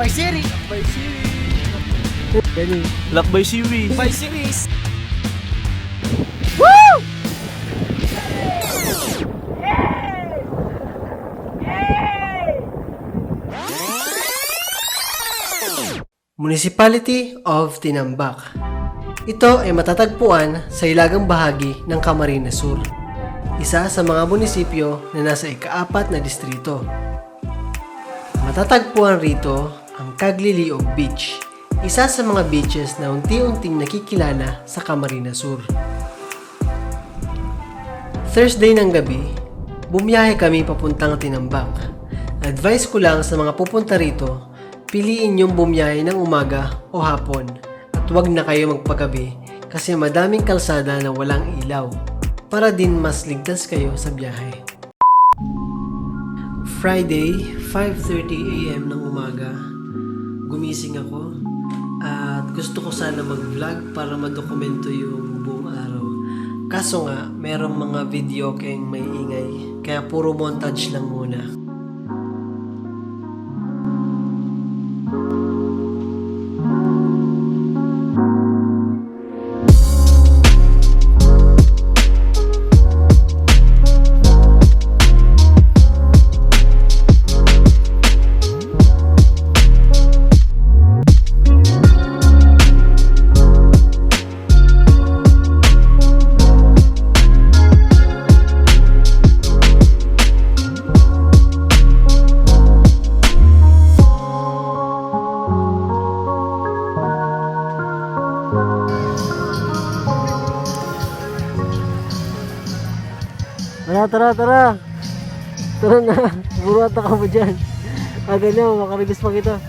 Lakbay series. Lakbay series. Lakbay series. Lakbay series. Woo! Municipality of Tinambac. Ito ay matatagpuan sa hilagang bahagi ng Camarines Sur, isa sa mga munisipyo na nasa ika-4 na distrito. Matatagpuan rito ang Cagliliog Beach, isa sa mga beaches na unti-unting nakikilala sa Camarines Sur. Thursday ng gabi, bumiyahe kami papuntang Tinambac. Advice ko lang sa mga pupunta rito, piliin yung bumiyahe ng umaga o hapon at huwag na kayo magpagabi kasi madaming kalsada na walang ilaw para din mas ligtas kayo sa biyahe. Friday, 5:30 AM ng umaga, gumising ako at gusto ko sana mag-vlog para madokumento yung buong araw. Kaso nga, merong mga video kayong may ingay kaya puro montage lang muna. Tara. Tara na. Buruan na ka mo dyan. Ganyan, makarigis pa kita.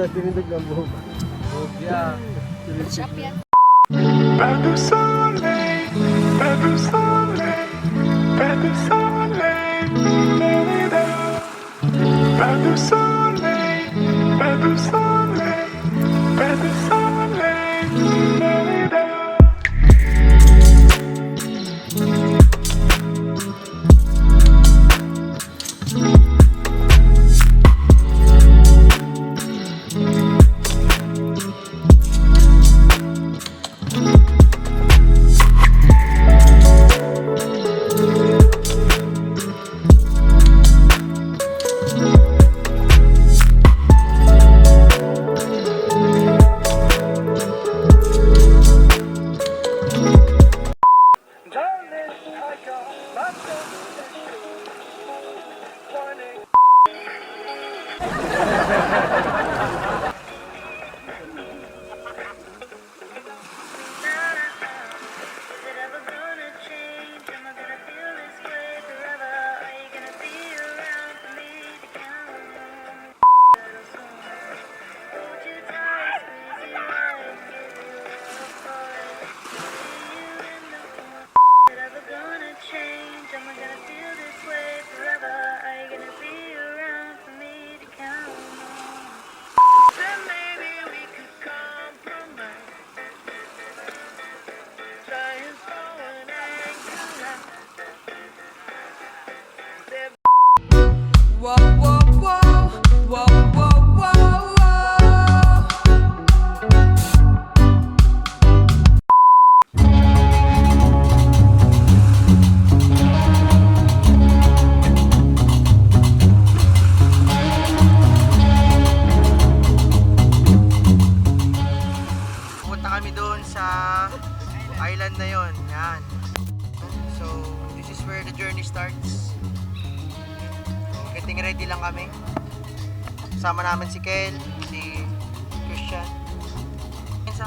Tinindog ng buhok. Yeah. Pas de soleil, pas de soleil, pas de soleil, pas de soleil, pas de soleil, pas de soleil. island na yon. Yan. So, this is where the journey starts. So, getting ready lang kami. Kasama namin si Kel, si Christian, and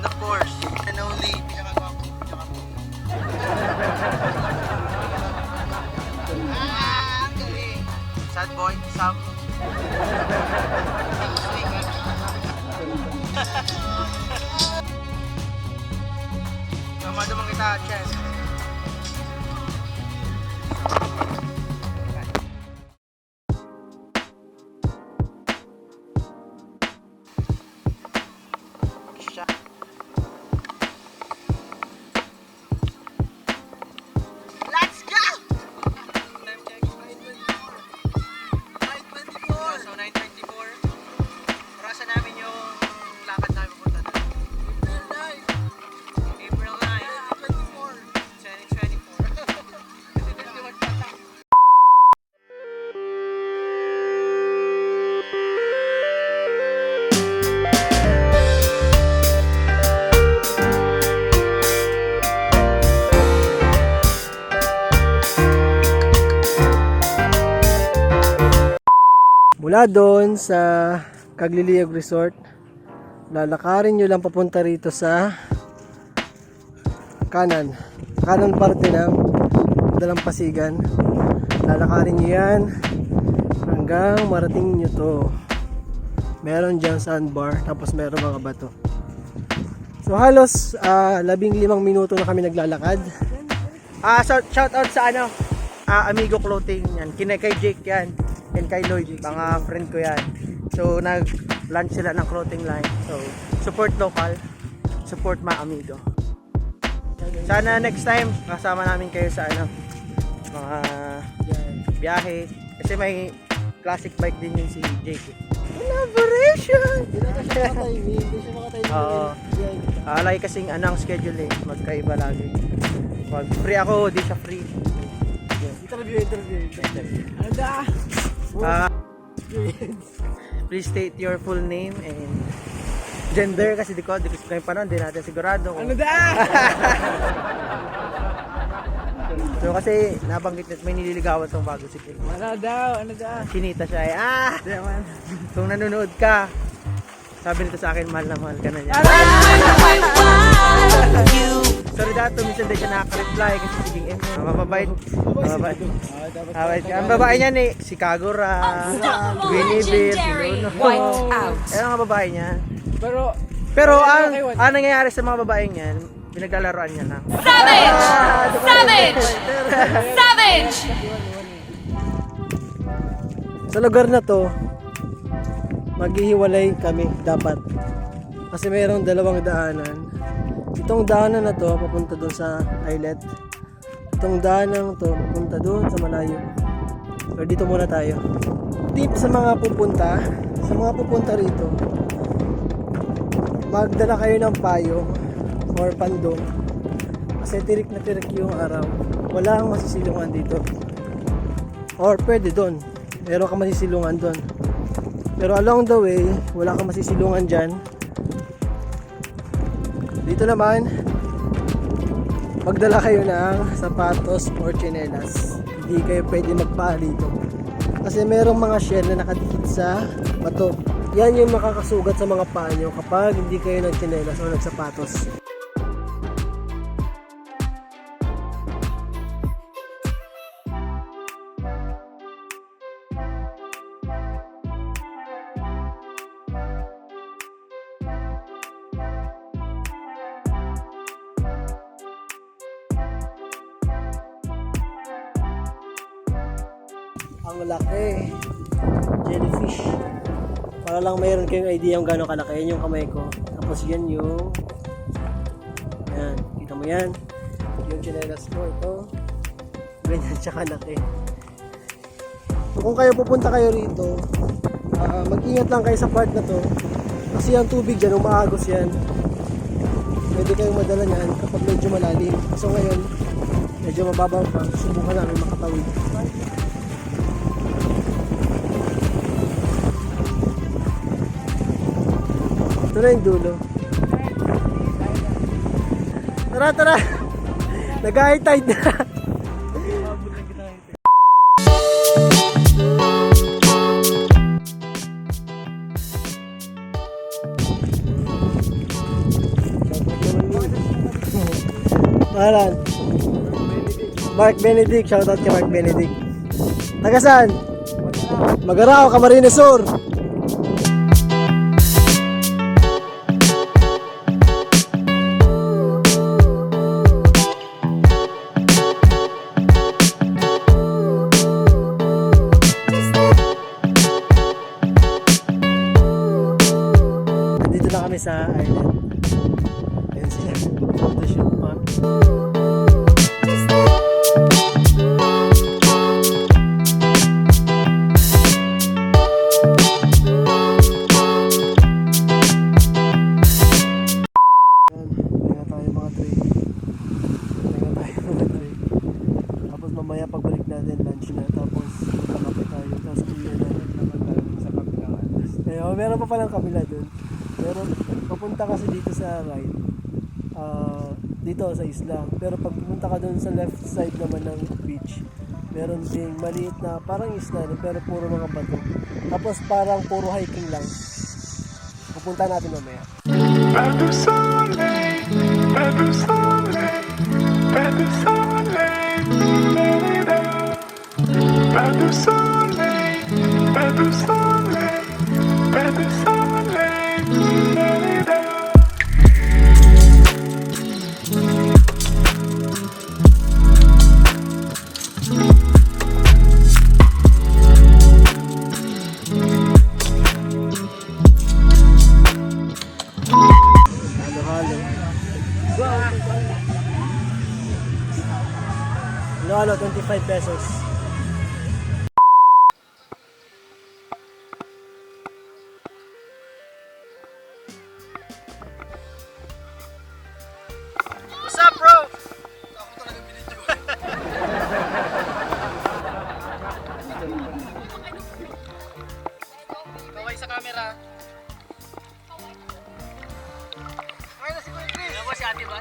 of course, and only pinakagwapo. Ang galing. Sad madamang kita, chef. Let's go! Time check, 9:24. So 9:24. Orasan namin yung lakad namin pupunta doon. April 9. 2024. Mula doon sa Cagliliog Resort, lalakarin nyo lang papunta rito sa kanan parte ng Dalampasigan. Lalakarin nyo yan hanggang marating nyo to. Meron dyan sandbar, tapos meron mga bato. So halos 15 minuto na kami naglalakad. Shout out sa Amigo Clothing yan. Kay Jake yan. And kay Lloyd, mga friend ko yan. So nag-launch sila ng clothing line. So support local, support mga amigo. Sana next time kasama namin kayo sa mga biyahe. Kasi may classic bike din yun si Jake. Collaboration! Hindi siya makataymi. Alay kasing ang schedule magkaiba lagi. Pag free ako, di siya free. Interview. Ano da? Please state your full name and gender kasi di ko kayo pa nun, di natin sigurado. Ano da? So kasi nabanggit na may nililigawan tong bago si Kim. Ano daw? Kinita siya Kung nanonood ka, sabi nito sa akin, mahal na mahal ka na niya. Sorry dato, minsan din siya nakaka-reply kasi siging mababait. Ang babae niya si Kagura, Winnie, Luno. Ang babae niya. Pero ang nangyayari sa mga babaeng yan, pinaglalaroan niya lang. Savage! Sa lugar na to, maghihiwalay kami dapat. Kasi mayroong dalawang daanan. Itong daanan na to papunta doon sa islet. Itong daanan to papunta doon sa malayo. Pero dito muna tayo. Tip sa mga pupunta rito, magdala kayo ng payong or pandong. Kasi tirik na tirik yung araw. Wala kang masisilungan dito. Or pwede doon. Meron kang masisilungan doon. Pero along the way, wala kang masisilungan dyan. Dito naman, magdala kayo ng sapatos or tsinelas. Hindi kayo pwede magpaa dito. Kasi merong mga shell na nakadikit sa bato. Yan yung makakasugat sa mga paa nyo kapag hindi kayo nagtsinelas o nagsapatos. Ang laki, jellyfish. Para lang mayroon kayong idea kung gaano kalaki. Yan yung kamay ko. Tapos yan yung kita mo yan. Yung chinelas ko, ito. Ganyan siya kalaki. So, kung kayo pupunta kayo rito, mag-ingat lang kayo sa part na to. Kasi yung tubig dyan, umaagos yan. Pwede kayong madala niyan kapag medyo malalim. So ngayon, medyo mababaw pa. Subukan namin makatawid. Ito na yung dulo. Tara! Nag-high tide na. Mahalan. Mark Benedict. Shoutout kay Mark Benedict. Taga saan? Magarao, Camarines Sur. meron pa palang kabila dun. Pero papunta kasi dito sa right, dito sa isla. Pero pag pumunta ka dun sa left side naman ng beach, meron ding maliit na parang isla pero puro mga bato. Tapos parang puro hiking lang. Pupunta natin mamaya. Better someday, better someday, better someday, better someday, better someday, better someday. Halo, 25 pesos. What's up, bro? Kaway sa camera. Kaway na si Kuya Chris. Ano ba si Ate ba?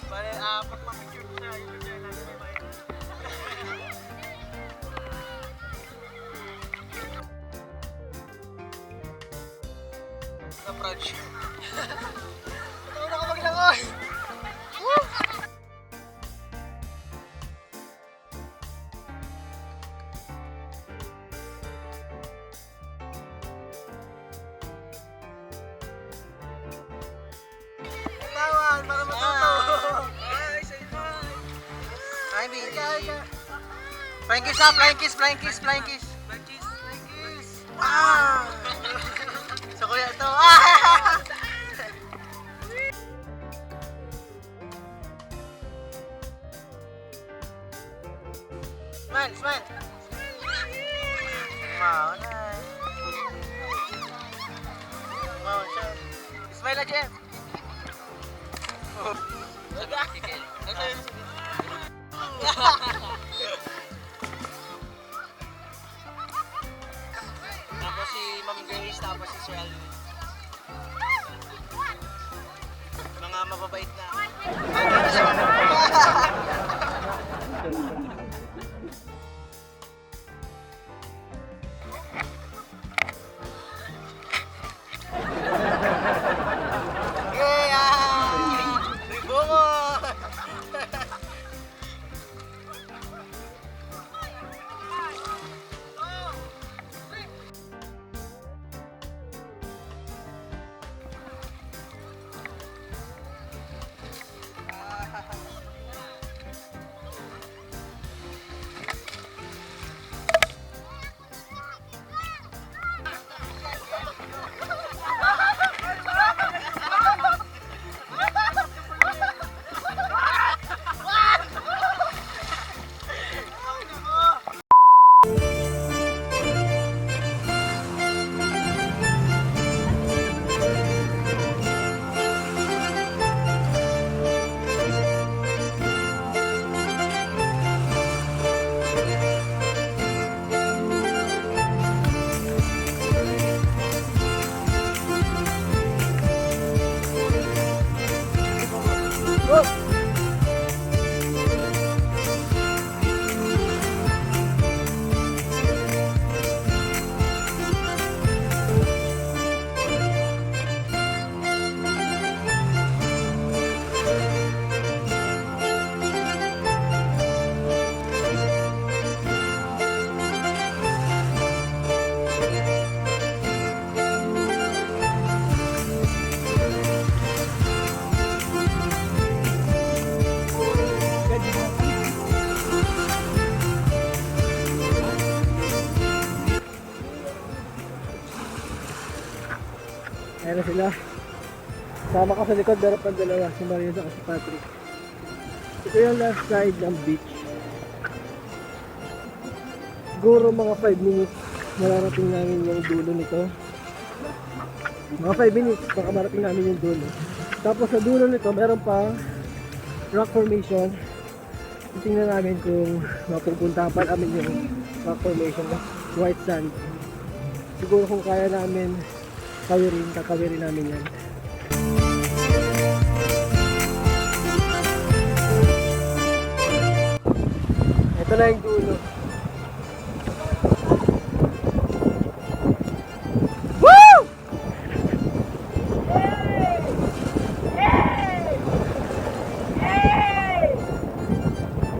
Bale, pag ma-picture ko na, yung video natin may bayan. Approach. Ito na ka maglangoy! Woo! Tawan, para matuto! Ay, say hi! Hi, baby! Flying kiss up! Flying kiss! Flying kiss! Flying kiss! Flying kiss! Flying kiss! Wow! Sa kuya ito! Ah! Smile! Smile! Wow, nice! Wow, siya! Smile na, Jeff! Tapos si Ma'am Grace, tapos si Sir Alvin. Mga mababait na. Ayan na sila. Sama ka sa likod, meron pang dalawa. Si Maria at si Patrick. Ito yung left side ng beach. Siguro mga 5 minutes mararating namin yung dulo nito. Mga 5 minutes baka marating namin yung dulo. Tapos sa dulo nito meron pa rock formation. Tingnan namin kung mapupunta pa namin yung rock formation na white sand. Siguro kung kaya namin kakawirin namin yan. Ito na yung dulo.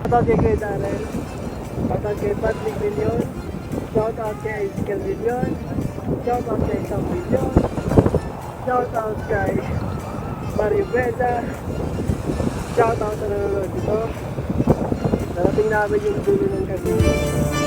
Shoutout kay Kuya Darrell, shoutout kay Patrick Villion, shoutout kay Ezekiel Villion, shoutout kay Sam Villion, shoutout kay Mario Beda, shoutout sa nanonood dito. Narating namin yung dulo ng gabi.